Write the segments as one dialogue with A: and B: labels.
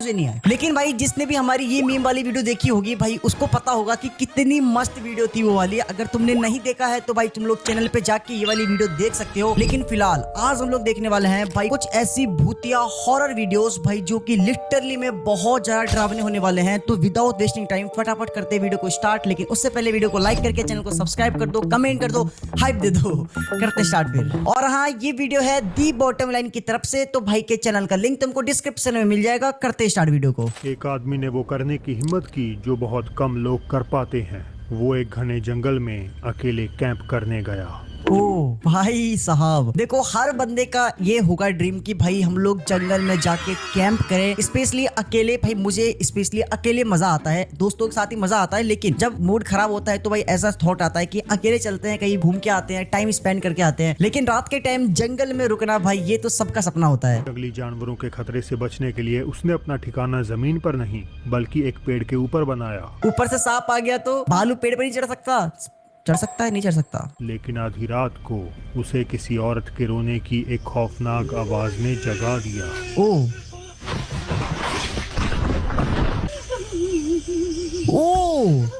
A: मुझे नहीं आया। लेकिन भाई जिसने भी हमारी ये मीम वाली वीडियो देखी होगी भाई उसको पता होगा कि कितनी मस्त वीडियो थी वो वाली। अगर तुमने नहीं देखा है तो भाई तुम लोग चैनल पे जाके ये वाली वीडियो देख सकते हो। लेकिन फिलहाल आज हम लोग देखने वाले हैं भाई कुछ ऐसी भूतिया हॉरर वीडियोस भाई जो कि लिटरली में बहुत ज्यादा डरावने होने वाले हैं। तो विदाउट वेस्टिंग टाइम फटाफट करते हैं वीडियो को स्टार्ट। लेकिन उससे पहले वीडियो को लाइक करके चैनल को सब्सक्राइब कर दो, कमेंट कर दो, हाइप दे दो। करते स्टार्ट फिर। और हाँ, ये वीडियो है दी बॉटम लाइन की तरफ से, तो भाई के चैनल का लिंक तुमको डिस्क्रिप्शन में मिल जाएगा। करते स्टार्ट वीडियो को।
B: एक आदमी ने वो करने की हिम्मत की जो बहुत कम लोग कर पाते हैं। वो एक घने जंगल में अकेले कैंप करने गया।
A: ओ भाई साहब, देखो हर बंदे का ये होगा ड्रीम कि भाई हम लोग जंगल में जाके कैंप करें। स्पेशली अकेले, भाई मुझे स्पेशली अकेले मजा आता है, दोस्तों के साथ ही मजा आता है। लेकिन जब मूड खराब होता है तो भाई ऐसा थॉट आता है कि अकेले चलते हैं, कहीं घूम के आते हैं, टाइम स्पेंड करके आते हैं। लेकिन रात के टाइम जंगल में रुकना भाई ये तो सबका सपना होता है।
B: जंगली जानवरों के खतरे से बचने के लिए उसने अपना ठिकाना जमीन पर नहीं बल्कि एक पेड़ के ऊपर बनाया।
A: ऊपर से सांप आ गया तो भालू पेड़ पर नहीं चढ़ सकता? चढ़ सकता है, नहीं चढ़ सकता।
B: लेकिन आधी रात को उसे किसी औरत के रोने की एक खौफनाक आवाज ने जगा दिया।
A: ओ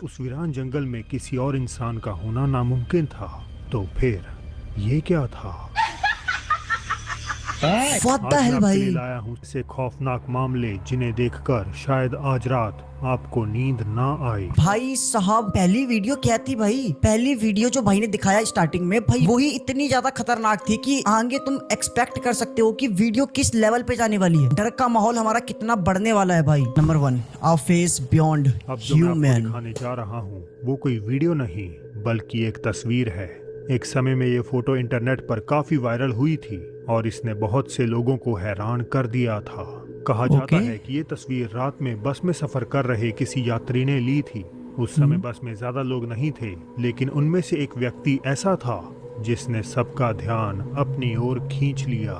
B: उस वीरान जंगल में किसी और इंसान का होना नामुमकिन था। तो फिर ये क्या था?
A: What the hell भाई?
B: लाया हूँ से खौफनाक मामले जिन्हें देखकर शायद आज रात आपको नींद ना आए।
A: भाई साहब, पहली वीडियो क्या थी भाई? पहली वीडियो जो भाई ने दिखाया स्टार्टिंग में भाई वही इतनी ज्यादा खतरनाक थी कि आगे तुम एक्सपेक्ट कर सकते हो कि वीडियो किस लेवल पे जाने वाली है। डर का माहौल हमारा कितना बढ़ने वाला है भाई। नंबर 1, आवर फेस बियॉन्ड
B: अब जो मैं आपको
A: ह्यूमन।
B: दिखाने जा रहा हूँ वो कोई वीडियो नहीं बल्कि एक तस्वीर है। एक समय में ये फोटो इंटरनेट पर काफी वायरल हुई थी और इसने बहुत से लोगों को हैरान कर दिया था। कहा जाता है कि ये तस्वीर रात में बस में सफर कर रहे किसी यात्री ने ली थी। उस समय बस में ज्यादा लोग नहीं थे, लेकिन उनमें से एक व्यक्ति ऐसा था जिसने सबका ध्यान अपनी ओर खींच लिया।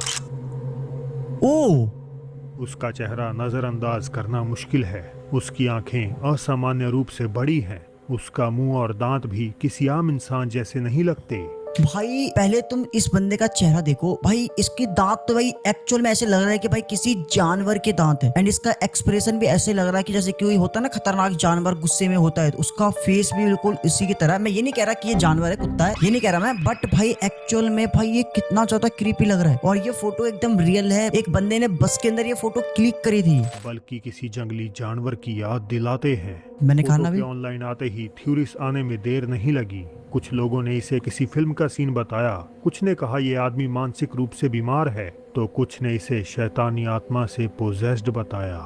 B: उसका चेहरा नजरअंदाज करना मुश्किल है। उसकी आंखें असामान्य रूप से बड़ी हैं। उसका मुंह और दांत भी किसी आम इंसान जैसे नहीं लगते।
A: भाई पहले तुम इस बंदे का चेहरा देखो भाई, इसके दांत तो भाई एक्चुअल में ऐसे लग रहा है कि भाई किसी जानवर के दांत है। एंड इसका एक्सप्रेशन भी ऐसे लग रहा है कि जैसे कोई होता है ना खतरनाक जानवर गुस्से में होता है, तो उसका फेस भी बिल्कुल इसी की तरह। मैं ये नहीं कह रहा कि ये जानवर है, कुत्ता है, ये नहीं कह रहा मैं, बट भाई एक्चुअल में भाई ये कितना ज्यादा क्रीपी लग रहा है। और ये फोटो एकदम रियल है। एक बंदे ने बस के अंदर ये फोटो क्लिक करी थी।
B: बल्कि किसी जंगली जानवर की याद दिलाते हैं।
A: मैंने कहा ना भी,
B: ऑनलाइन आते ही थ्योरीज आने में देर नहीं लगी। कुछ लोगों ने इसे किसी फिल्म का सीन बताया, कुछ ने कहा ये आदमी मानसिक रूप से बीमार है, तो कुछ ने इसे शैतानी आत्मा से पोजेस्ड बताया।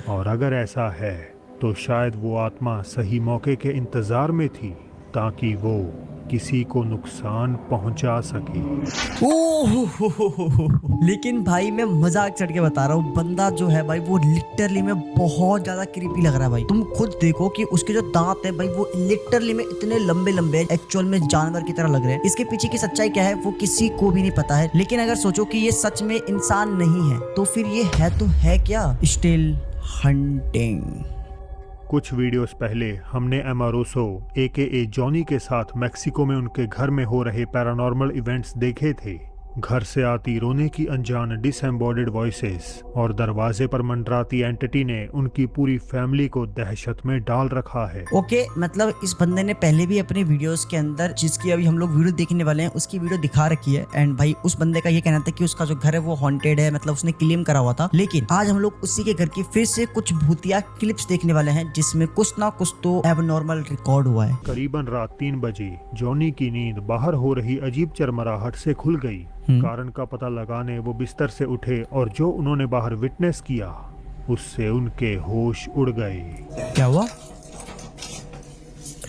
B: और अगर ऐसा है तो शायद वो आत्मा सही मौके के इंतजार में थी ताकि वो किसी को नुकसान पहुंचा सके।
A: लेकिन भाई मैं मजाक चढ़ के बता रहा हूँ, बंदा जो है भाई वो लिटरली में बहुत ज्यादा क्रीपी लग रहा है भाई। तुम खुद देखो कि उसके जो दांत है भाई वो लिटरली में इतने लंबे लंबे हैं, एक्चुअल में जानवर की तरह लग रहे हैं। इसके पीछे की सच्चाई क्या है वो किसी को भी नहीं पता है। लेकिन अगर सोचो कि ये सच में इंसान नहीं है तो फिर ये है तो है क्या? Still hunting.
B: कुछ वीडियोस पहले हमने एमारोसो AKA जॉनी के साथ मेक्सिको में उनके घर में हो रहे पैरानॉर्मल इवेंट्स देखे थे। घर से आती रोने की अनजान डिसएम्बॉडीड वॉइसेस और दरवाजे पर मंडराती एंटिटी ने उनकी पूरी फैमिली को दहशत में डाल रखा है।
A: ओके, मतलब इस बंदे ने पहले भी अपने वीडियोस के अंदर, जिसकी अभी हम लोग वीडियो देखने वाले हैं, उसकी वीडियो दिखा रखी है। एंड भाई उस बंदे का ये कहना था कि उसका जो घर है वो हॉन्टेड है, मतलब उसने क्लेम करा हुआ था। लेकिन आज हम लोग उसी के घर की फिर से कुछ भूतिया क्लिप्स देखने वाले हैं जिसमें कुछ ना कुछ तो एबनॉर्मल रिकॉर्ड हुआ है।
B: करीबन रात 3 बजे जॉनी की नींद बाहर हो रही अजीब चरमराहट से खुल गई। कारण का पता लगाने वो बिस्तर से उठे और जो उन्होंने बाहर विटनेस किया उससे उनके होश उड़ गए।
A: क्या हुआ?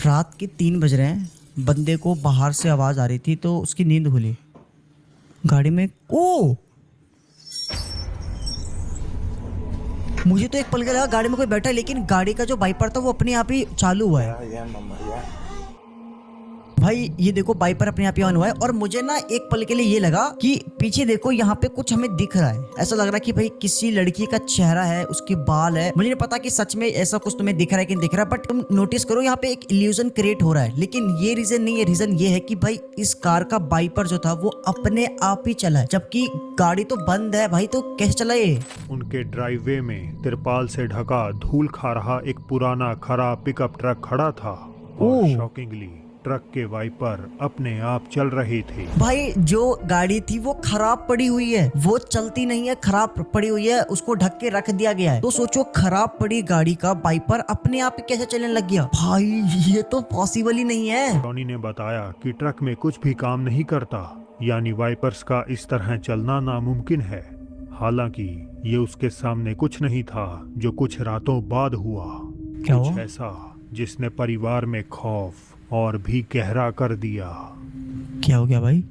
A: रात के 3 बज रहे हैं, बंदे को बाहर से आवाज आ रही थी तो उसकी नींद खुली। गाड़ी में मुझे तो एक पल के लगा गाड़ी में कोई बैठा है, लेकिन गाड़ी का जो वाइपर था वो अपने आप ही चालू हुआ है। भाई ये देखो वाइपर अपने आप ही ऑन हुआ है और मुझे ना एक पल के लिए ये लगा कि पीछे देखो यहाँ पे कुछ हमें दिख रहा है। ऐसा लग रहा है कि भाई किसी लड़की का चेहरा है, उसके बाल है। मुझे नहीं पता कि सच में ऐसा कुछ तुम्हें दिख रहा है कि नहीं दिख रहा है, बट तुम नोटिस करो यहाँ पे एक इल्यूजन क्रिएट हो रहा है। लेकिन ये रीजन नहीं है, रीजन ये है कि भाई इस कार का वाइपर जो था वो अपने आप ही चला है, जबकि गाड़ी तो बंद है भाई, तो कैसे चला ये?
B: उनके ड्राइववे में तिरपाल से ढका धूल खा रहा एक पुराना खराब पिकअप ट्रक खड़ा था और
A: ओह।
B: शॉकिंगली ट्रक के वाइपर अपने आप चल रहे थे।
A: भाई जो गाड़ी थी वो खराब पड़ी हुई है, वो चलती नहीं है, खराब पड़ी हुई है, उसको ढक के रख दिया गया है। तो सोचो खराब पड़ी गाड़ी का वाइपर अपने आप ही कैसे चलने लग गया? भाई ये तो पॉसिबल ही नहीं है।
B: टॉनी ने बताया कि ट्रक में कुछ भी काम नहीं करता, यानी वाइपर्स का इस तरह चलना नामुमकिन है। हालांकि ये उसके सामने कुछ नहीं था जो कुछ रातों बाद हुआ।
A: क्या
B: कुछ
A: हुआ?
B: ऐसा जिसने परिवार में खौफ और भी गहरा कर दिया।
A: क्या हो गया भाई?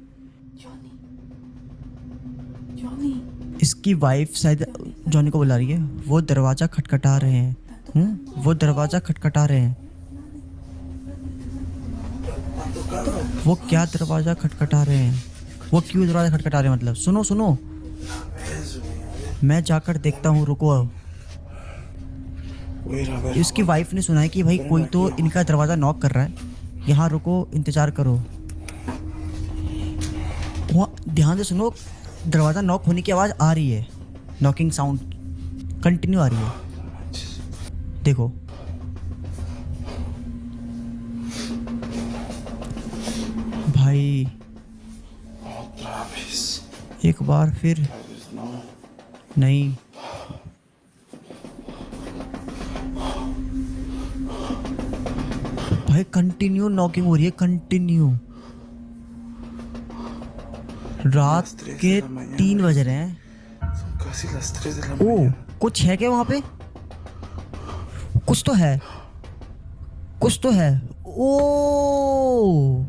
C: जॉनी
A: इसकी वाइफ शायद जॉनी को बुला रही है। वो दरवाजा खटखटा रहे हैं। वो दरवाजा खटखटा रहे हैं। वो क्या दरवाजा खटखटा रहे हैं? वो क्यों दरवाजा खटखटा रहे हैं? मतलब सुनो सुनो, मैं जाकर देखता हूँ, रुको। इसकी वाइफ ने सुना है कि भाई कोई तो इनका दरवाजा नॉक कर रहा है। यहाँ रुको, इंतजार करो। ध्यान से सुनो, दरवाजा नॉक होने की आवाज आ रही है, नॉकिंग साउंड कंटिन्यू आ रही है। देखो भाई, एक बार फिर नहीं। भाई कंटिन्यू नॉकिंग हो रही है, कंटिन्यू। रात के 3 बज रहे हैं।
C: casi las 3 de la
A: ओ
C: mañana.
A: कुछ है क्या वहां पे? कुछ तो है, कुछ तो है। ओ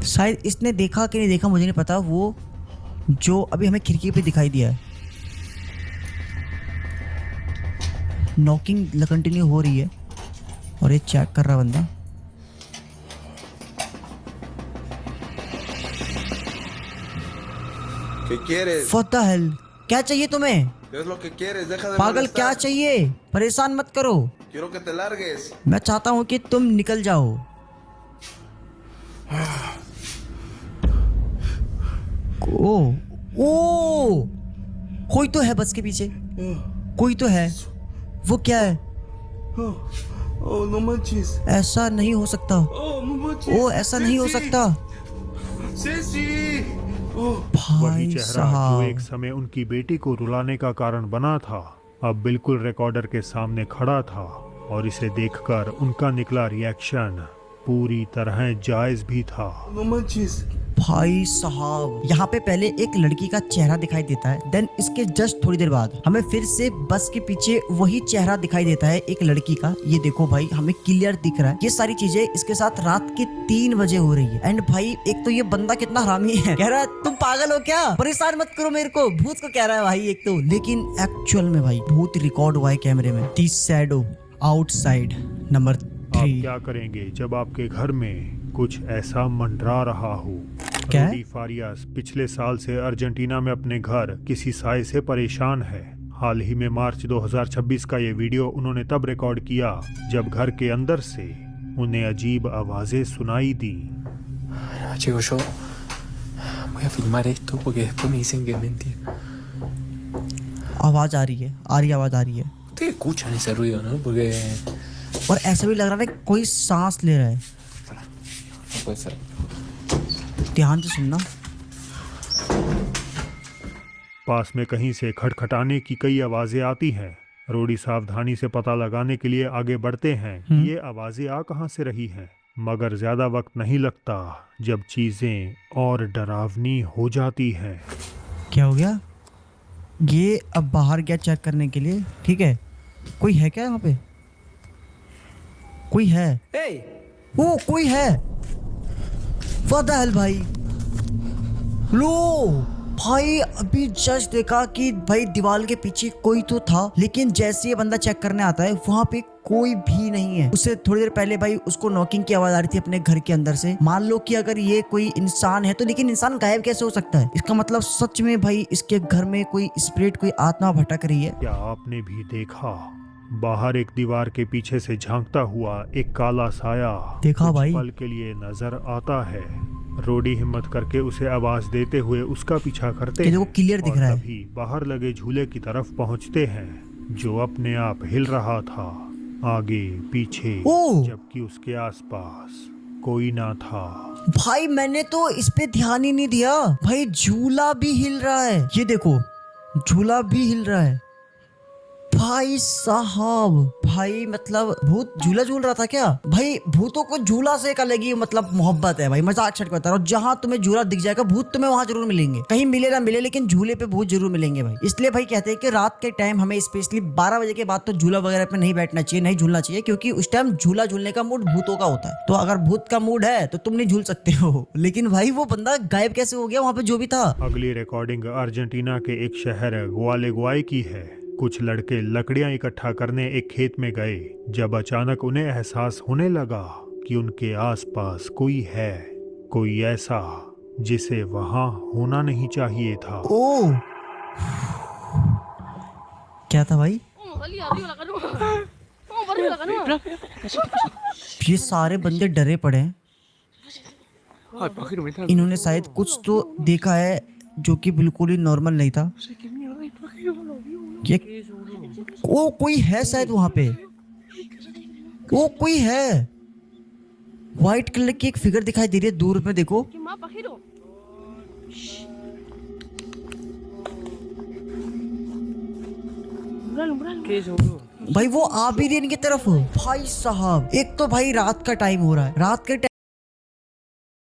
A: शायद इसने देखा कि नहीं देखा मुझे नहीं पता, वो जो अभी हमें खिड़की पे दिखाई दिया है। नॉकिंग कंटिन्यू हो रही है और ये चेक कर रहा बंदा।
C: ¿Qué quieres?
A: What the hell? क्या चाहिए तुम्हें?
C: ¿Qué es lo que quieres? Deja de
A: पागल,
C: molestar.
A: क्या चाहिए? परेशान मत करो।
C: Quiero que te largues.
A: मैं चाहता हूँ कि तुम निकल जाओ। ओ ओ कोई तो है बस के पीछे, कोई तो है। वो क्या है?
C: Oh, no manches.
A: ऐसा नहीं हो सकता।
C: Oh, no manches.
A: ओ ऐसा नहीं हो सकता।
C: Ceci. Oh.
B: वही
A: भाई
B: चेहरा जो
A: साहब,
B: एक समय उनकी बेटी को रुलाने का कारण बना था, अब बिल्कुल रिकॉर्डर के सामने खड़ा था और इसे देखकर उनका निकला रिएक्शन पूरी तरह जायज भी था।
C: No manches.
A: भाई साहब, यहाँ पे पहले एक लड़की का चेहरा दिखाई देता है, देन इसके जस्ट थोड़ी देर बाद हमें फिर से बस के पीछे वही चेहरा दिखाई देता है एक लड़की का। ये देखो भाई, हमें क्लियर दिख रहा है। ये सारी चीजें इसके साथ रात के 3 बजे हो रही है। एंड भाई एक तो ये बंदा कितना हरामी है, कह रहा है तुम पागल हो क्या, परेशान मत करो मेरे को, भूत को कह रहा है भाई एक तो। लेकिन एक्चुअल में भाई भूत रिकॉर्ड हुआ है कैमरे में। दी शैडो आउटसाइड नंबर
B: आप
A: 3।
B: क्या करेंगे जब आपके घर में कुछ ऐसा मंडरा रहा हो?
A: क्या है?
B: रूडी फारियास पिछले साल से अर्जेंटीना में अपने घर किसी साय से परेशान है। हाल ही में मार्च 2026 का ये वीडियो उन्होंने तब रिकॉर्ड किया जब घर के अंदर से उन्हें अजीब आवाजें सुनाई दी।
D: Ah, chicos, yo voy a filmar esto porque después me dicen que es mentira.
A: आवाज आ रही है, आवाज आ रही है।
D: Ustedes escuchan ese ruido, ¿no? Porque
A: और ऐसा भी लग रहा है कि कोई सांस ले रहा है।
D: no puede ser.
A: ध्यान से सुनना।
B: पास में कहीं से खटखटाने की कई आवाजें आती हैं। रोडी सावधानी से पता लगाने के लिए आगे बढ़ते हैं कि ये आवाजें आ कहां से रही हैं, मगर ज्यादा वक्त नहीं लगता जब चीजें और डरावनी हो जाती हैं।
A: क्या हो गया? ये अब बाहर गया चेक करने के लिए, ठीक है। कोई है क्या यहाँ पे? कोई है? ओ कोई है। What the hell भाई? लो भाई, अभी जस्ट देखा कि भाई दीवार के पीछे कोई तो था, लेकिन जैसे ये बंदा चेक करने आता है वहां पे कोई भी नहीं है। उससे थोड़ी देर पहले भाई उसको नॉकिंग की आवाज आ रही थी अपने घर के अंदर से। मान लो कि अगर ये कोई इंसान है तो लेकिन इंसान गायब कैसे हो सकता है? इसका मतलब सच में भाई इसके घर में कोई स्पिरिट, कोई आत्मा भटक रही है।
B: क्या आपने भी देखा बाहर एक दीवार के पीछे से झांकता हुआ एक काला साया
A: देखा
B: कुछ
A: भाई।
B: पल के लिए नजर आता है। रोडी हिम्मत करके उसे आवाज देते हुए उसका पीछा करते
A: ये
B: हैं
A: देखो क्लियर दिख
B: और
A: रहा है।
B: तभी बाहर लगे झूले की तरफ पहुंचते हैं जो अपने आप हिल रहा था आगे पीछे,
A: ओह!
B: जबकि उसके आसपास कोई ना था।
A: भाई मैंने तो इस पे ध्यान ही नहीं दिया। भाई झूला भी हिल रहा है, ये देखो झूला भी हिल रहा है। भाई साहब, भाई मतलब भूत झूला झूल रहा था क्या? भाई भूतों को झूला से एक अलग ही मतलब मोहब्बत है भाई, मजाक छट करता रहा। जहाँ तुम्हें झूला दिख जाएगा भूत तुम्हें वहां जरूर मिलेंगे, कहीं मिले ना मिले लेकिन झूले पे भूत जरूर मिलेंगे भाई। इसलिए भाई कहते हैं कि रात के टाइम हमें स्पेशली 12 बजे के बाद तो झूला वगैरह पे नहीं बैठना चाहिए, नहीं झूलना चाहिए, क्योंकि उस टाइम झूला झूलने का मूड भूतों का होता है। तो अगर भूत का मूड है तो तुम नहीं झूल सकते हो। लेकिन भाई वो बंदा गायब कैसे हो गया वहां पे जो भी था?
B: अगली रिकॉर्डिंग अर्जेंटीना के एक शहर ग्वालेगुआई की है। कुछ लड़के लकड़ियां इकट्ठा करने एक खेत में गए जब अचानक उन्हें एहसास होने लगा कि उनके आसपास कोई है, कोई ऐसा जिसे वहां होना नहीं चाहिए था।
A: ओ क्या था भाई? ये सारे बंदे डरे पड़े हैं। इन्होंने शायद कुछ तो देखा है जो कि बिल्कुल ही नॉर्मल नहीं था। ये वो कोई है शायद वहां पे, वो कोई है। व्हाइट कलर की एक फिगर दिखाई दे रही है दूर में, देखो। भाई वो आ भी रही है इनकी तरफ। भाई साहब, एक तो भाई रात का टाइम हो रहा है, रात के